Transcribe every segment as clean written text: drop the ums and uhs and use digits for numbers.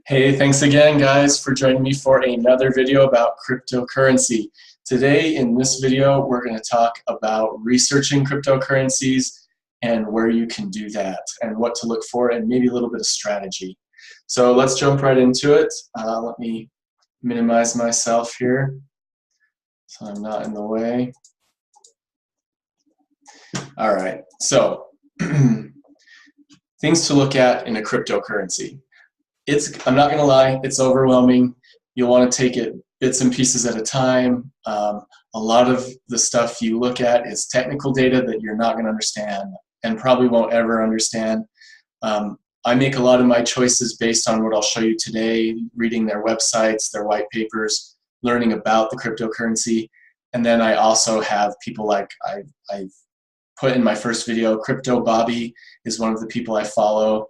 Hey, thanks again, guys, for joining me for another video about cryptocurrency. Today, in this video, we're going to talk about researching cryptocurrencies and where you can do that and what to look for and maybe a little bit of strategy. So let's jump right into it. Let me minimize myself here so I'm not in the way. All right, so things to look at in a cryptocurrency. I'm not going to lie, it's overwhelming. You'll want to take it bits and pieces at a time. A lot of the stuff you look at is technical data that you're not going to understand and probably won't ever understand. I make a lot of my choices based on what I'll show you today, reading their websites, their white papers, learning about the cryptocurrency. And then I also have people like I've put in my first video, Crypto Bobby is one of the people I follow.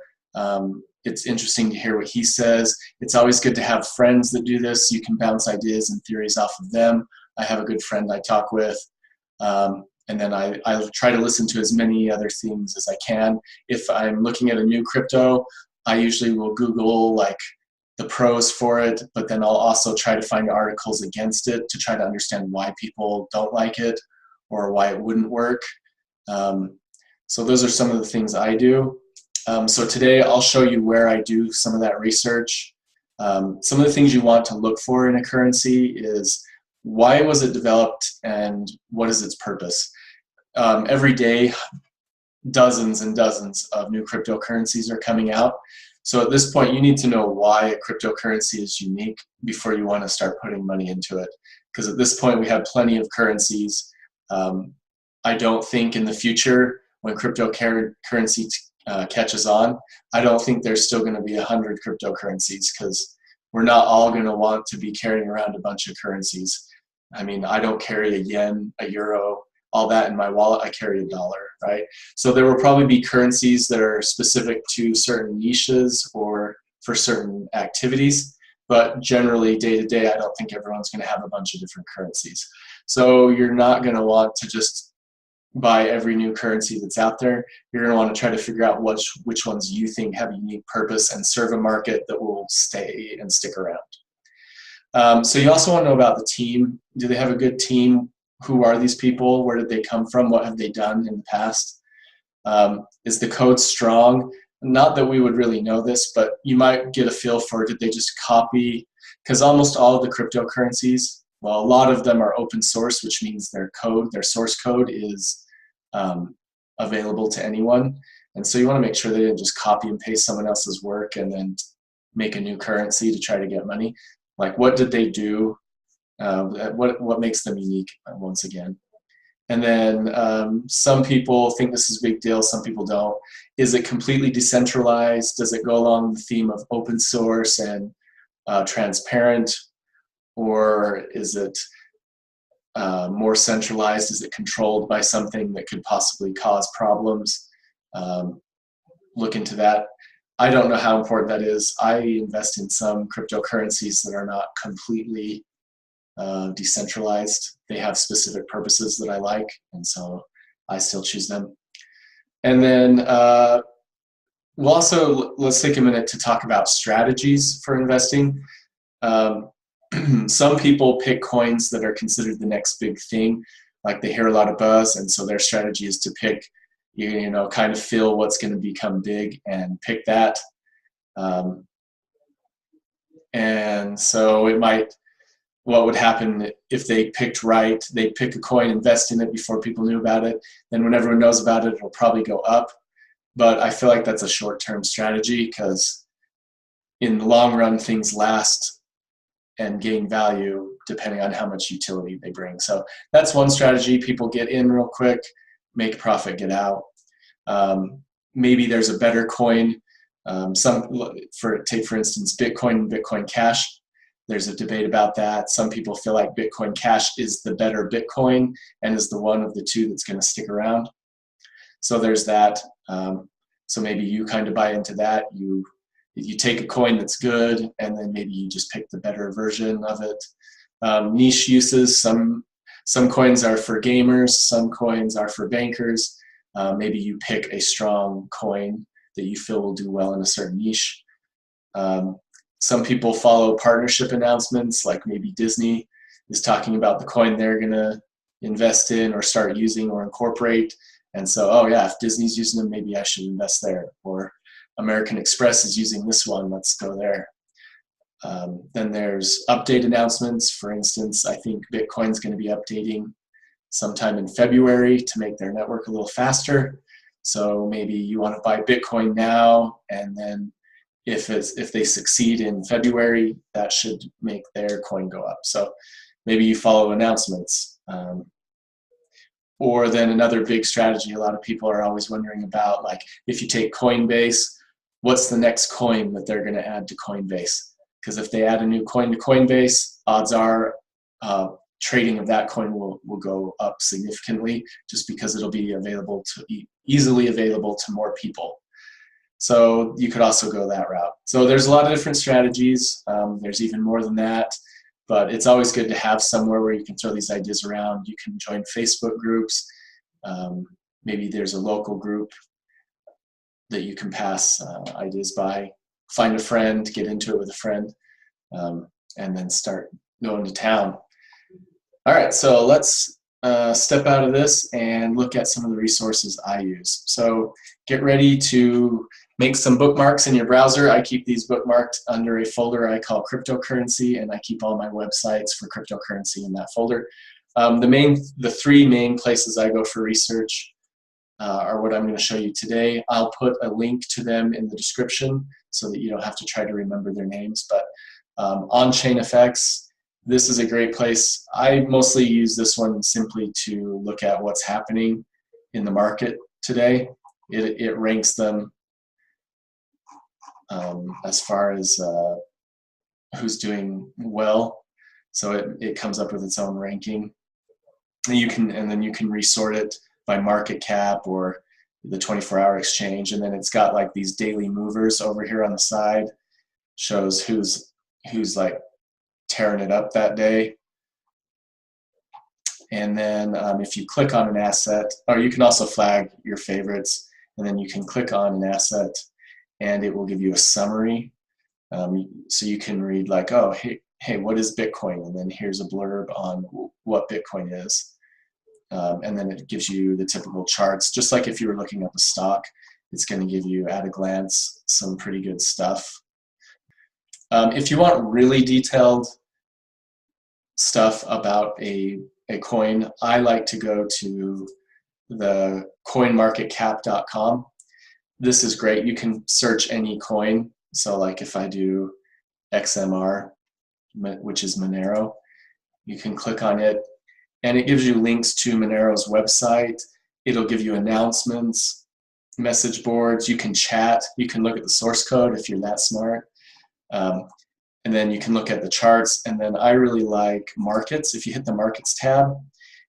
It's interesting to hear what he says. It's always good to have friends that do this. You can bounce ideas and theories off of them. I have a good friend I talk with. And then I try to listen to as many other things as I can. If I'm looking at a new crypto, I usually will Google like the pros for it, but then I'll also try to find articles against it to try to understand why people don't like it or why it wouldn't work. So those are some of the things I do. So today I'll show you where I do some of that research. Some of the things you want to look for in a currency is why was it developed and what is its purpose. Every day, dozens and dozens of new cryptocurrencies are coming out. So at this point, you need to know why a cryptocurrency is unique before you want to start putting money into it. Because at this point, we have plenty of currencies. I don't think in the future, when cryptocurrency catches on, I don't think there's still going to be 100 cryptocurrencies because we're not all going to want to be carrying around a bunch of currencies. I mean, I don't carry a yen, a euro, all that in my wallet. I carry a dollar, right? So there will probably be currencies that are specific to certain niches or for certain activities, but generally day to day, I don't think everyone's going to have a bunch of different currencies. So you're not going to want to just buy every new currency that's out there. You're going to want to try to figure out which ones you think have a unique purpose and serve a market that will stay and stick around. So you also want to know about the team. Do they have a good team? Who are these people? Where did they come from? What have they done in the past? Is the code strong? Not that we would really know this, but you might get a feel for, did they just copy? Because almost all of the cryptocurrencies, well, a lot of them are open source, which means their code, their source code is available to anyone. And so you want to make sure they didn't just copy and paste someone else's work and then make a new currency to try to get money. Like, what did they do? What makes them unique, once again? And then some people think this is a big deal, some people don't. Is it completely decentralized? Does it go along the theme of open source and transparent? Or is it more centralized? Is it controlled by something that could possibly cause problems? Look into that. I don't know how important that is. I invest in some cryptocurrencies that are not completely decentralized. They have specific purposes that I like, and so I still choose them. And then we'll also, let's take a minute to talk about strategies for investing. Some people pick coins that are considered the next big thing, like they hear a lot of buzz, and so their strategy is to pick, you know, kind of feel what's going to become big and pick that. And so it might, what would happen if they picked right, they'd pick a coin, invest in it before people knew about it, then when everyone knows about it, it'll probably go up. But I feel like that's a short-term strategy because in the long run, things last and gain value depending on how much utility they bring. So that's one strategy. People get in real quick, make profit, get out. Maybe there's a better coin. Take for instance, Bitcoin and Bitcoin Cash. There's a debate about that. Some people feel like Bitcoin Cash is the better Bitcoin and is the one of the two that's going to stick around. So there's that. So maybe you kind of buy into that. You take a coin that's good, and then maybe you just pick the better version of it. Niche uses, some coins are for gamers, some coins are for bankers. Maybe you pick a strong coin that you feel will do well in a certain niche. Some people follow partnership announcements, like maybe Disney is talking about the coin they're going to invest in or start using or incorporate. And so, oh yeah, if Disney's using them, maybe I should invest there. Or American Express is using this one, let's go there. Then there's update announcements. For instance, I think Bitcoin's going to be updating sometime in February to make their network a little faster. So maybe you want to buy Bitcoin now, and then if they succeed in February, that should make their coin go up. So maybe you follow announcements. Or then another big strategy a lot of people are always wondering about, like if you take Coinbase, what's the next coin that they're going to add to Coinbase? Because if they add a new coin to Coinbase, odds are trading of that coin will go up significantly, just because it'll be available to easily available to more people. So you could also go that route. So there's a lot of different strategies. There's even more than that, but it's always good to have somewhere where you can throw these ideas around. You can join Facebook groups. Maybe there's a local group that you can pass ideas by. Find a friend, get into it with a friend, and then start going to town. All right, so let's step out of this and look at some of the resources I use. So get ready to make some bookmarks in your browser. I keep these bookmarked under a folder I call cryptocurrency, and I keep all my websites for cryptocurrency in that folder. The three main places I go for research are what I'm going to show you today. I'll put a link to them in the description so that you don't have to try to remember their names. But OnChainFX, this is a great place. I mostly use this one simply to look at what's happening in the market today. It ranks them as far as who's doing well. So it comes up with its own ranking. And then you can resort it by market cap or the 24-hour exchange, and then it's got like these daily movers over here on the side, shows who's like tearing it up that day. And then if you click on an asset, or you can also flag your favorites, and then you can click on an asset and it will give you a summary. So you can read like, oh, hey, what is Bitcoin? And then here's a blurb on what Bitcoin is. And then it gives you the typical charts. Just like if you were looking up a stock, it's going to give you at a glance some pretty good stuff. If you want really detailed stuff about a coin, I like to go to the coinmarketcap.com. This is great. You can search any coin. So like if I do XMR, which is Monero, you can click on it, and it gives you links to Monero's website. It'll give you announcements, message boards. You can chat. You can look at the source code if you're that smart. And then you can look at the charts. And then I really like markets. If you hit the markets tab,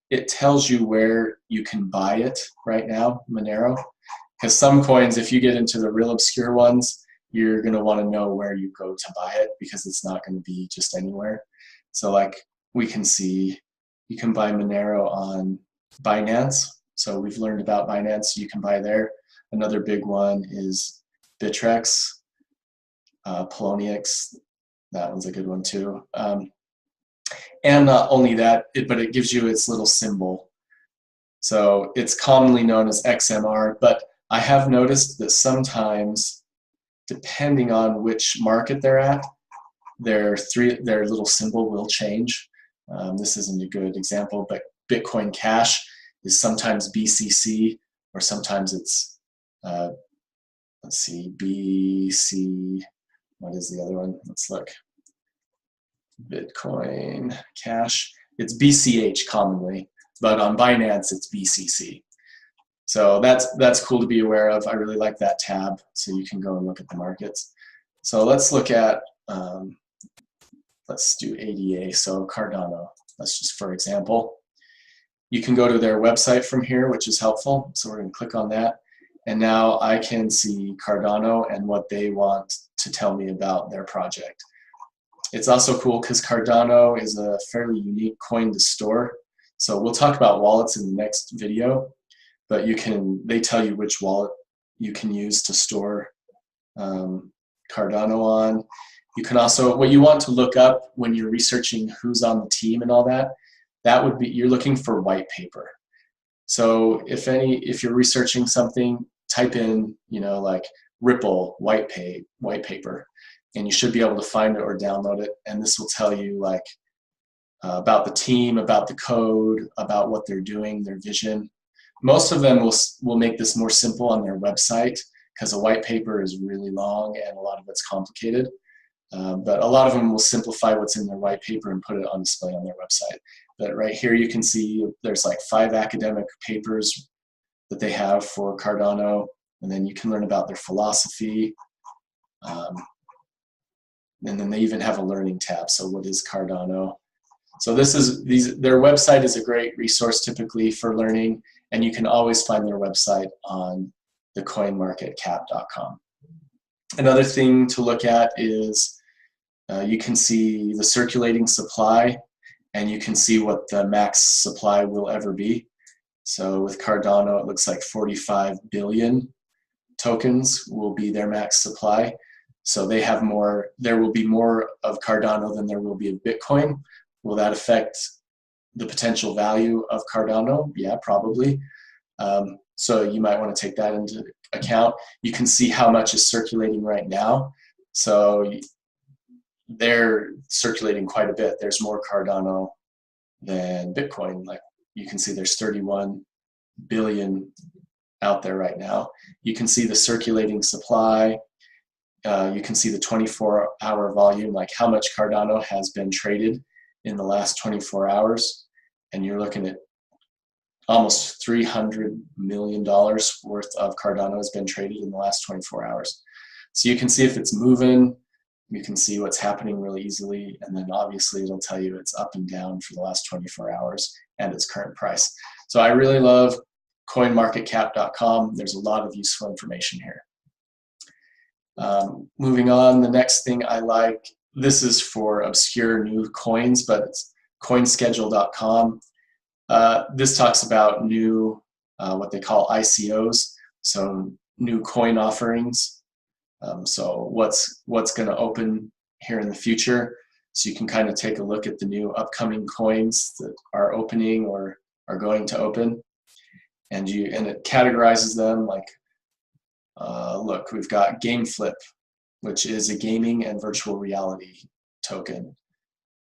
it tells you where you can buy it right now, Monero. Because some coins, if you get into the real obscure ones, you're going to want to know where you go to buy it, because it's not going to be just anywhere. So like we can see, you can buy Monero on Binance. So we've learned about Binance. You can buy there. Another big one is Bittrex, Poloniex. That one's a good one too. And not only that, but it gives you its little symbol. So it's commonly known as XMR, but I have noticed that sometimes, depending on which market they're at, their little symbol will change. This isn't a good example, but Bitcoin Cash is sometimes BCC, or sometimes it's, let's see, BC, what is the other one? Let's look. Bitcoin Cash, it's BCH commonly, but on Binance it's BCC. So that's cool to be aware of. I really like that tab, so you can go and look at the markets. So let's look at, let's do ADA, so Cardano. That's just for example. You can go to their website from here, which is helpful. So we're going to click on that. And now I can see Cardano and what they want to tell me about their project. It's also cool because Cardano is a fairly unique coin to store. So we'll talk about wallets in the next video, but they tell you which wallet you can use to store Cardano on. You can also, what you want to look up when you're researching who's on the team and all that, that would be, you're looking for white paper. So if you're researching something, type in, like Ripple white paper, and you should be able to find it or download it. And this will tell you like about the team, about the code, about what they're doing, their vision. Most of them will make this more simple on their website, because a white paper is really long and a lot of it's complicated. But a lot of them will simplify what's in their white paper and put it on display on their website. But right here you can see there's like 5 academic papers that they have for Cardano, and then you can learn about their philosophy. And then they even have a learning tab. So what is Cardano? So their website is a great resource typically for learning, and you can always find their website on the coinmarketcap.com. Another thing to look at is you can see the circulating supply, and you can see what the max supply will ever be. So with Cardano, it looks like 45 billion tokens will be their max supply. So they have more, there will be more of Cardano than there will be of Bitcoin. Will that affect the potential value of Cardano? Yeah, probably. So you might want to take that into account. You can see how much is circulating right now. So they're circulating quite a bit. There's more Cardano than Bitcoin. Like you can see there's 31 billion out there right now. You can see the circulating supply. You can see the 24-hour volume, like how much Cardano has been traded in the last 24 hours. And you're looking at almost $300 million worth of Cardano has been traded in the last 24 hours. So you can see if it's moving, you can see what's happening really easily, and then obviously it'll tell you it's up and down for the last 24 hours and its current price. So I really love coinmarketcap.com. There's a lot of useful information here. Moving on, the next thing I like, this is for obscure new coins, but it's coinschedule.com. This talks about new, what they call ICOs, so new coin offerings. So what's going to open here in the future. So you can kind of take a look at the new upcoming coins that are opening or are going to open, and it categorizes them like, look, we've got GameFlip, which is a gaming and virtual reality token.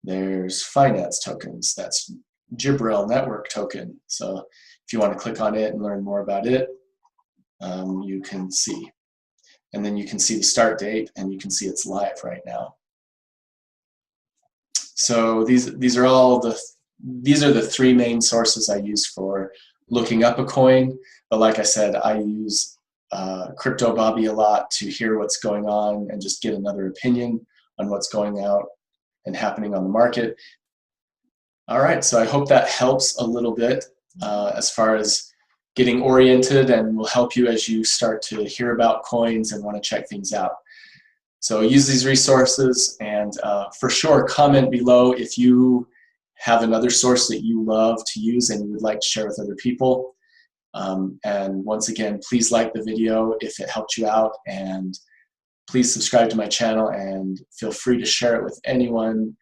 There's finance tokens, that's Gibrel network token. So if you want to click on it and learn more about it, you can see. And then you can see the start date, and you can see it's live right now. So these are the 3 main sources I use for looking up a coin. But like I said, I use Crypto Bobby a lot to hear what's going on and just get another opinion on what's going out and happening on the market. All right, so I hope that helps a little bit as far as getting oriented, and will help you as you start to hear about coins and want to check things out. So use these resources, and for sure comment below if you have another source that you love to use and you would like to share with other people. And once again, please like the video if it helped you out, and please subscribe to my channel, and feel free to share it with anyone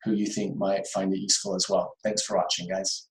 who you think might find it useful as well. Thanks for watching, guys.